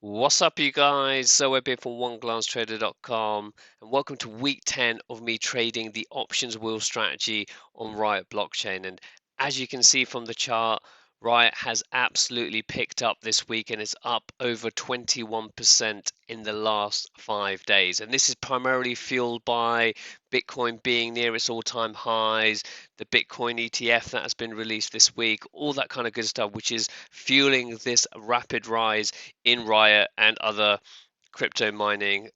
What's up, you guys? Zoe here from OneGlanceTrader.com, and welcome to week 10 of me trading the options wheel strategy on Riot blockchain. And as you can see from the chart, Riot has absolutely picked up this week and is up over 21% in the last 5 days. And this is primarily fueled by Bitcoin being near its all-time highs, the Bitcoin ETF that has been released this week, all that kind of good stuff, which is fueling this rapid rise in Riot and other crypto mining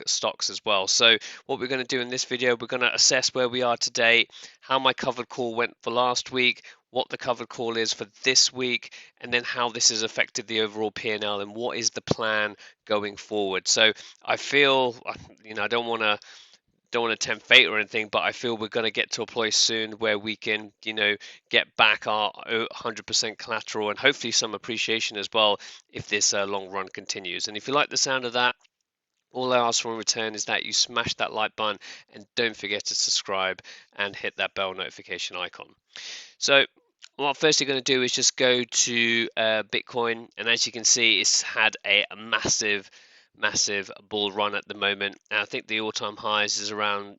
stocks as well. So what we're going to do in this video, we're going to assess where we are today, how my covered call went for last week, what the covered call is for this week, and then how this has affected the overall P&L and what is the plan going forward. So I feel, I don't want to tempt fate or anything, but I feel we're going to get to a place soon where we can, get back our 100% collateral and hopefully some appreciation as well if this long run continues. And if you like the sound of that, all I ask for in return is that you smash that like button and don't forget to subscribe and hit that bell notification icon. So what I'm firstly going to do is just go to Bitcoin, and as you can see, it's had a massive bull run at the moment. And I think the all-time highs is around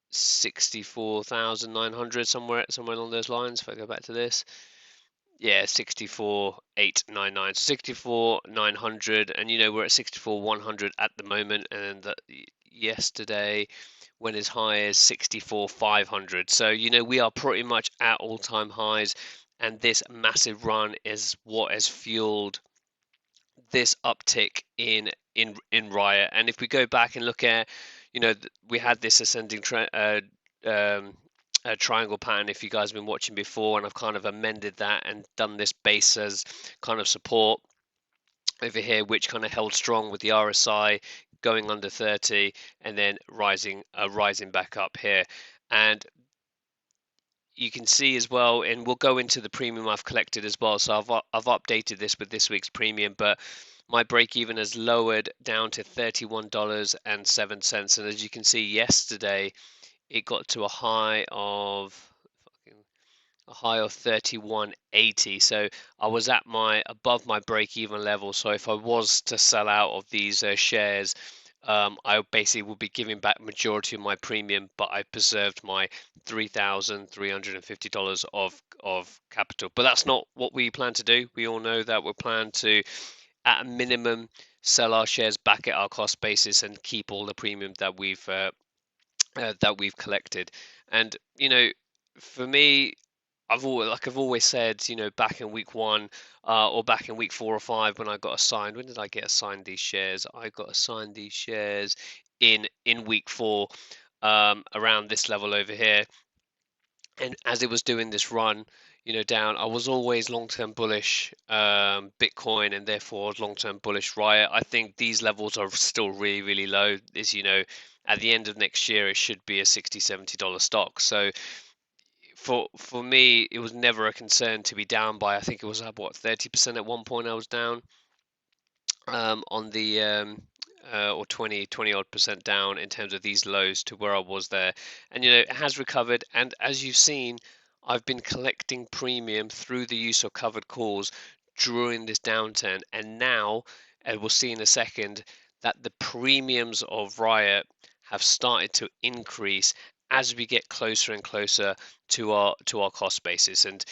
64,900, somewhere along those lines. If I go back to this, yeah, 64,899, so 64,900, and we're at 64,100 at the moment, and yesterday went as high as 64,500. So we are pretty much at all-time highs, and this massive run is what has fueled this uptick in Riot. And if we go back and look at, we had this ascending triangle pattern, if you guys have been watching before, and I've kind of amended that and done this base as kind of support over here, which kind of held strong with the RSI going under 30 and then rising back up here. And you can see as well, and we'll go into the premium I've collected as well. So I've updated this with this week's premium, but my break even has lowered down to $31.07. And as you can see, yesterday it got to a high of 31.80. So I was at above my break even level. So if I was to sell out of these shares, I basically will be giving back majority of my premium, but I preserved my $3,350 of capital. But that's not what we plan to do. We all know that we plan to, at a minimum, sell our shares back at our cost basis and keep all the premium that we've collected. And for me, I've always said, back in week one, or back in week 4 or 5 when I got assigned. When did I get assigned these shares? I got assigned these shares in week 4, around this level over here. And as it was doing this run, down, I was always long-term bullish Bitcoin, and therefore long-term bullish Riot. I think these levels are still really, really low. As at the end of next year, it should be a $60-$70 stock. So for me, it was never a concern to be down by. I think it was what 30% at one point. I was down on the or 20 odd percent down in terms of these lows to where I was there, and it has recovered. And as you've seen, I've been collecting premium through the use of covered calls during this downturn, and now, and we'll see in a second, that the premiums of Riot have started to increase as we get closer and closer to our cost basis. And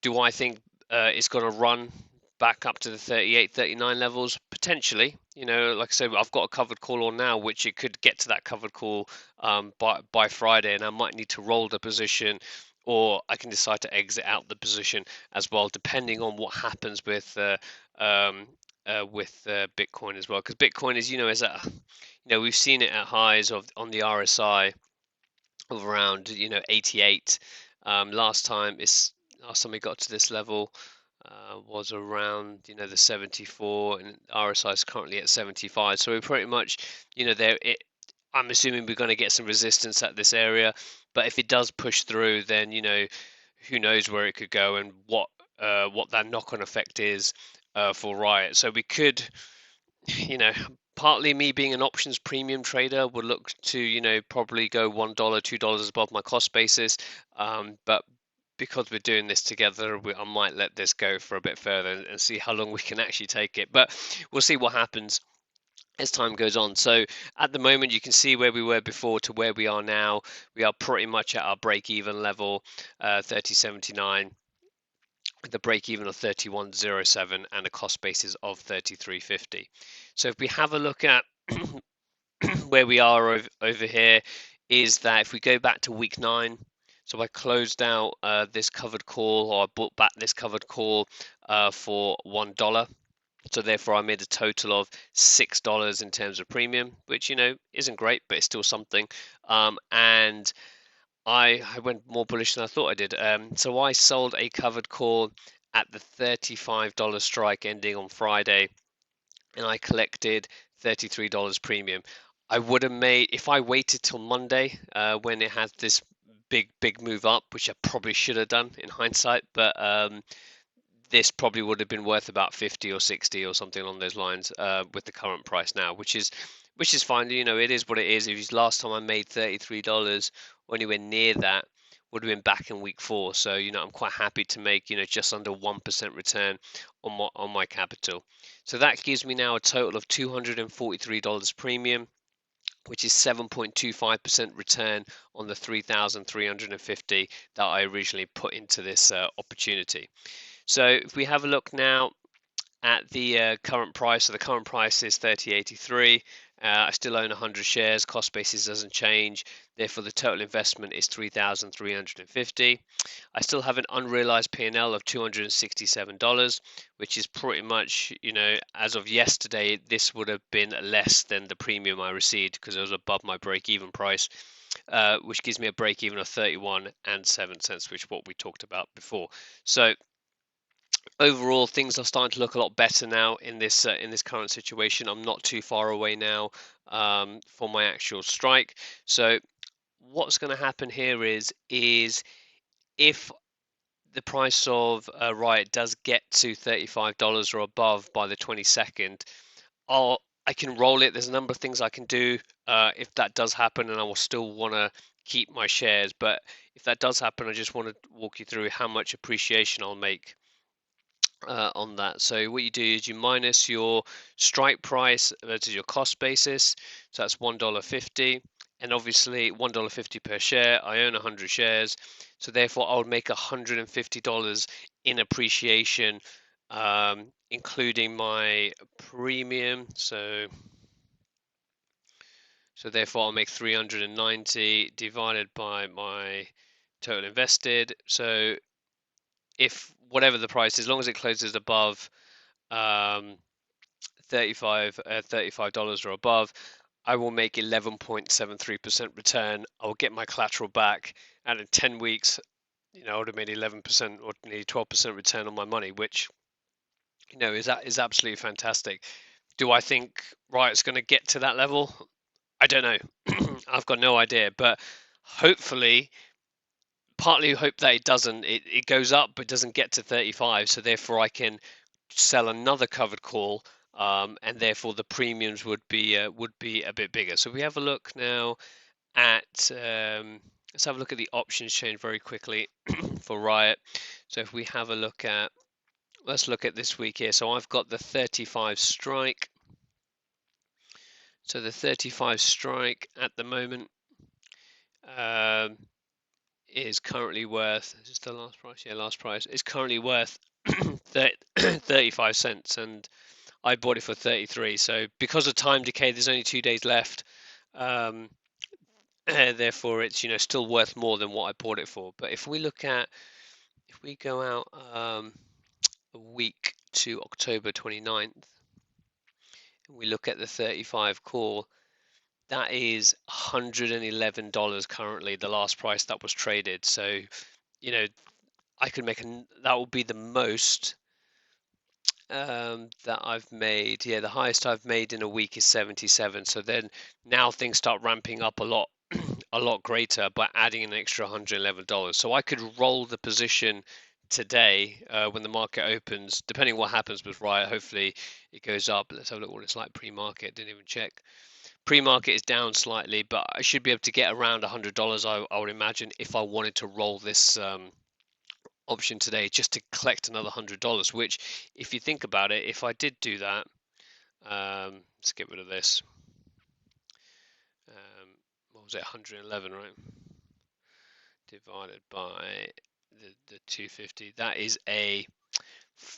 do I think it's going to run back up to the 38, 39 levels? Potentially. Like I said, I've got a covered call on now, which it could get to that covered call by Friday, and I might need to roll the position, or I can decide to exit out the position as well, depending on what happens with Bitcoin as well. Because Bitcoin is, is at, we've seen it at highs on the RSI of around 88. Last time we got to this level was around the 74, and RSI is currently at 75. So we're pretty much there. I'm assuming we're going to get some resistance at this area, but if it does push through, then who knows where it could go and what that knock-on effect is for Riot. So we could, partly me being an options premium trader would look to probably go $1, $2 above my cost basis, but because we're doing this together, I might let this go for a bit further and see how long we can actually take it. But we'll see what happens as time goes on. So at the moment, you can see where we were before to where we are now. We are pretty much at our break-even level, 30.79, with a break-even of 31.07 and a cost basis of 33.50. So if we have a look at where we are over here, is that if we go back to week 9, so I closed out this covered call, or I bought back this covered call for $1. So therefore I made a total of $6 in terms of premium, which, isn't great, but it's still something. And I went more bullish than I thought I did. So I sold a covered call at the $35 strike ending on Friday, and I collected $33 premium. I would have made, if I waited till Monday, when it had this big move up, which I probably should have done in hindsight, but this probably would have been worth about 50 or 60 or something along those lines, with the current price now, which is fine. It is what it is. If last time I made $33 or anywhere near that, would have been back in week 4. So I'm quite happy to make just under 1% return on my capital. So that gives me now a total of $243 premium, which is 7.25% return on the 3,350 that I originally put into this opportunity. So if we have a look now at the current price, so the current price is 30.83. I still own 100 shares. Cost basis doesn't change. Therefore, the total investment is 3,350. I still have an unrealized P&L of $267, which is pretty much, as of yesterday, this would have been less than the premium I received because it was above my break-even price, which gives me a break-even of 31.07, which is what we talked about before. So overall, things are starting to look a lot better now in this current situation. I'm not too far away now for my actual strike. So what's going to happen here is if the price of Riot does get to $35 or above by the 22nd, I can roll it. There's a number of things I can do if that does happen, and I will still want to keep my shares. But if that does happen, I just want to walk you through how much appreciation I'll make on that. So what you do is you minus your strike price versus your cost basis. So that's $1.50, and obviously $1.50 per share. I own 100 shares, so therefore I would make $150 in appreciation, including my premium. So therefore I'll make 390 divided by my total invested. So if whatever the price, as long as it closes above $35 or above, I will make 11.73% return. I will get my collateral back, and in 10 weeks, I would have made 11% or nearly 12% return on my money, which is absolutely fantastic. Do I think Riot's going to get to that level? I don't know. I've got no idea, but hopefully, partly hope that it doesn't. It goes up, but doesn't get to 35. So therefore, I can sell another covered call, and therefore the premiums would be a bit bigger. So we have a look now at let's have a look at the options chain very quickly for Riot. So if we have a look at, let's look at this week here. So I've got the 35 strike. So the 35 strike at the moment is currently worth, is this the last price? Yeah, last price is currently worth 35 cents, and I bought it for 33. So because of time decay, there's only 2 days left. Therefore, it's still worth more than what I bought it for. But if we go out a week to October 29th, and we look at the 35 call, that is $111 currently, the last price that was traded. So, I could make that will be the most that I've made. Yeah, the highest I've made in a week is 77. So then now things start ramping up a lot, a lot greater by adding an extra $111. So I could roll the position today when the market opens, depending what happens with Riot. Hopefully it goes up. Let's have a look what it's like pre-market. Didn't even check. Pre-market is down slightly, but I should be able to get around $100. I would imagine if I wanted to roll this option today just to collect another $100, which if you think about it, if I did do that, let's get rid of this. What was it, 111, right? Divided by the 250, that is a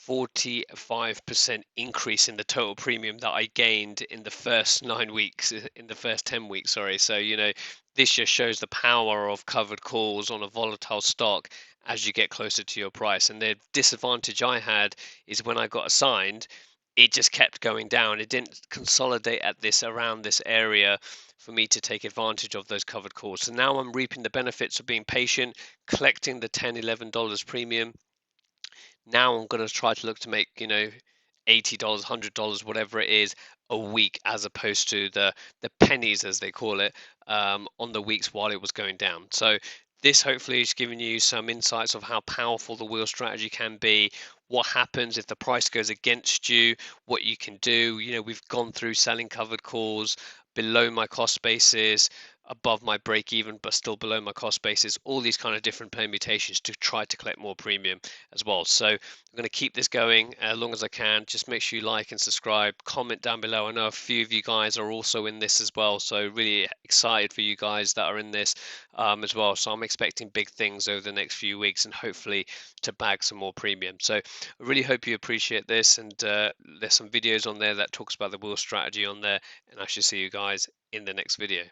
45% increase in the total premium that I gained in the first 9 weeks, in the first 10 weeks, sorry. So, this just shows the power of covered calls on a volatile stock as you get closer to your price. And the disadvantage I had is when I got assigned, it just kept going down. It didn't consolidate at this around this area for me to take advantage of those covered calls. So now I'm reaping the benefits of being patient, collecting the $10, $11 premium. Now I'm going to try to look to make, $80, $100, whatever it is, a week, as opposed to the pennies, as they call it, on the weeks while it was going down. So this hopefully is giving you some insights of how powerful the wheel strategy can be, what happens if the price goes against you, what you can do. We've gone through selling covered calls below my cost basis, above my break even, but still below my cost basis, all these kind of different permutations to try to collect more premium as well. So I'm going to keep this going as long as I can. Just make sure you like and subscribe, comment down below. I know a few of you guys are also in this as well, so really excited for you guys that are in this as well. So I'm expecting big things over the next few weeks and hopefully to bag some more premium. So I really hope you appreciate this, and there's some videos on there that talks about the wheel strategy on there, and I should see you guys in the next video.